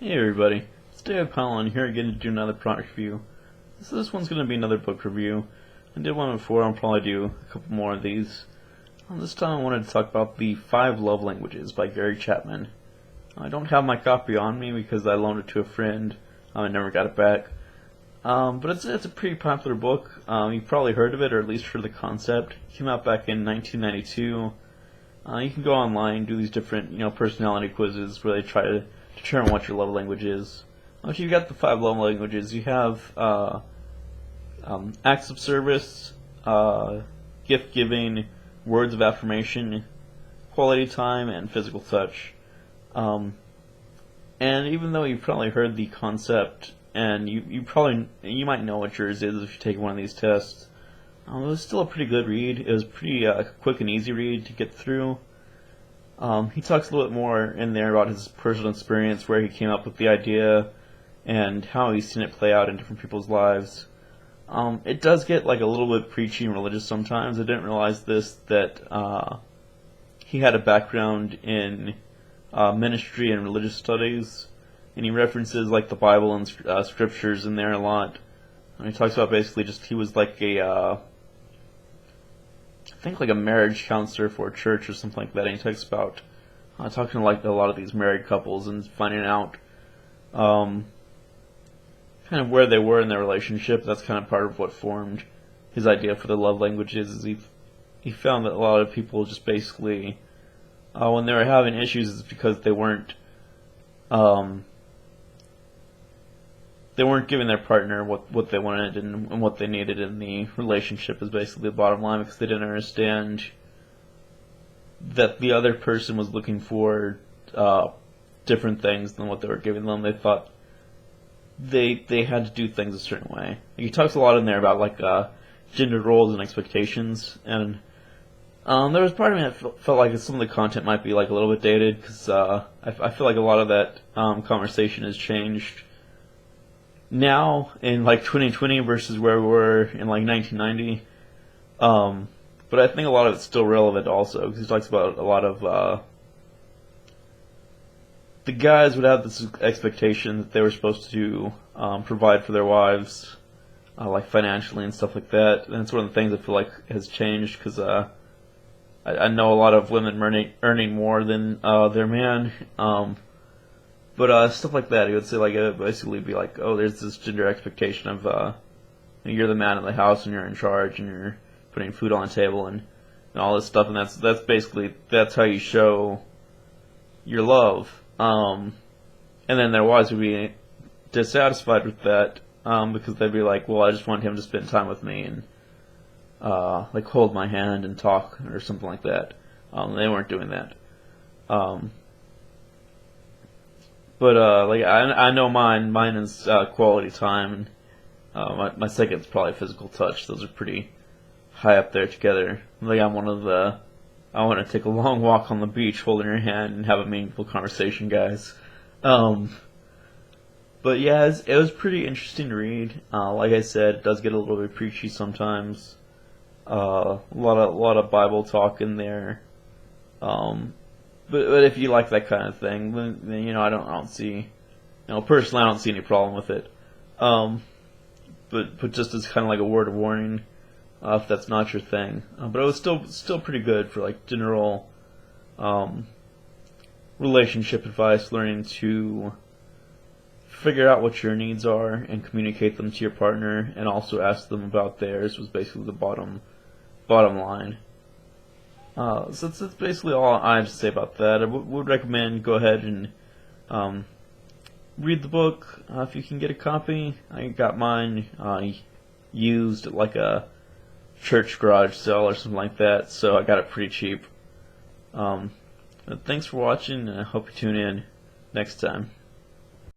Hey everybody, it's David Collin here again to do another product review. So this one's going to be another book review. I did one before, I'll probably do a couple more of these. This time I wanted to talk about The Five Love Languages by Gary Chapman. I don't have my copy on me because I loaned it to a friend. I never got it back. But it's a pretty popular book. You've probably heard of it, or at least heard the concept. It came out back in 1992. You can go online and do these different, personality quizzes where they try to determine what your love language is. If you've got the five love languages, you have acts of service, gift giving, words of affirmation, quality time, and physical touch. And even though you've probably heard the concept, and you might know what yours is if you take one of these tests, it was still a pretty good read. It was pretty quick and easy read to get through. He talks a little bit more in there about his personal experience, where he came up with the idea, and how he's seen it play out in different people's lives. It does get like a little bit preachy and religious sometimes. I didn't realize that he had a background in ministry and religious studies, and he references like the Bible and scriptures in there a lot. And he talks about basically just he was like I think like a marriage counselor for a church or something like that. And he talks about talking to like a lot of these married couples and finding out kind of where they were in their relationship. That's kind of part of what formed his idea for the love languages. Is he found that a lot of people just basically when they were having issues, it's because they weren't giving their partner what they wanted and what they needed in the relationship, is basically the bottom line, because they didn't understand that the other person was looking for different things than what they were giving them. They thought they had to do things a certain way. He talks a lot in there about like gender roles and expectations, and there was part of me that felt like some of the content might be like a little bit dated, because I feel like a lot of that conversation has changed now in like 2020 versus where we were in like 1990. But I think a lot of it's still relevant also, because he talks about a lot of the guys would have this expectation that they were supposed to provide for their wives, like financially and stuff like that. And it's one of the things I feel like has changed, because I know a lot of women earning more than their man. But stuff like that, he would say, like, it would basically be like, oh, there's this gender expectation of you're the man of the house and you're in charge and you're putting food on the table and all this stuff, and that's basically how you show your love. And then their wives would be dissatisfied with that, because they'd be like, well, I just want him to spend time with me and like hold my hand and talk or something like that. They weren't doing that. But like I know mine is quality time, and my second's probably physical touch. Those are pretty high up there together. Like I'm one of the I want to take a long walk on the beach, holding your hand and have a meaningful conversation, guys. But yeah, it was pretty interesting to read. Like I said, it does get a little bit preachy sometimes. A lot of Bible talk in there. But if you like that kind of thing, then I don't see, personally I don't see any problem with it. But just as kind of like a word of warning, if that's not your thing. But it was still pretty good for like general relationship advice, learning to figure out what your needs are and communicate them to your partner, and also ask them about theirs, was basically the bottom line. So that's basically all I have to say about that. I would recommend go ahead and read the book if you can get a copy. I got mine used at like a church garage sale or something like that, so I got it pretty cheap. Thanks for watching, and I hope you tune in next time.